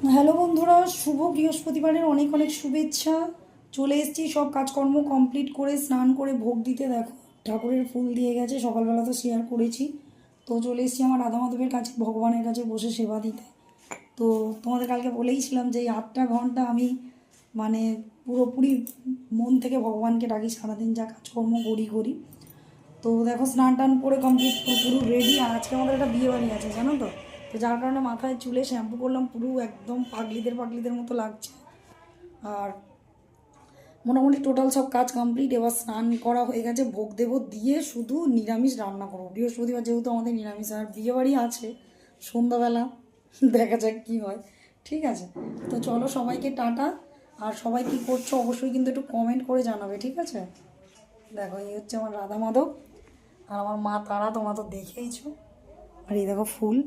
Hello বন্ধুরা, শুভ বৃহস্পতিবারের অনেক অনেক শুভেচ্ছা। চলে এসেছি সব কাজকর্ম কমপ্লিট করে, স্নান করে ভোগ দিতে। দেখো ঠাকুরের ফুল দিয়ে গেছে, সকালবেলা তো শেয়ার করেছি। তো চলে এসেছি আমার রাধা মাধবের কাছে, ভগবানের কাছে বসে সেবা দিতে। তো তোমাদের কালকে বলেইছিলাম যে এই 8টা ঘন্টা আমি মানে পুরোপুরি মন থেকে ভগবানকে ডাকি, সারাদিন যা কাজকর্ম করি। তো দেখো স্নান টান করে কমপ্লিট পুরো রেডি। আর আজকে আমাদের একটা বিয়ে বাড়ি আছে, জানো তো। তো যার কারণে মাথায় চুলে শ্যাম্পু করলাম, পুরো একদম পাগলিদের মতো লাগছে। আর মোটামুটি টোটাল সব কাজ কমপ্লিট। এবার স্নান করা হয়ে গেছে, ভোগ দেবো, দিয়ে শুধু নিরামিষ রান্না করবো। বৃহস্পতিবার যেহেতু আমাদের নিরামিষ, আর বিয়ে বাড়ি আছে সন্ধ্যাবেলা, দেখা যাক কী হয়। ঠিক আছে, তো চলো সবাইকে টাটা। আর সবাই কী করছো অবশ্যই কিন্তু একটু কমেন্ট করে জানাবে, ঠিক আছে। দেখো এই হচ্ছে আমার রাধা মাধব, আর আমার মা তারা, তোমরা তো দেখেইছো। আর এই দেখো ফুল।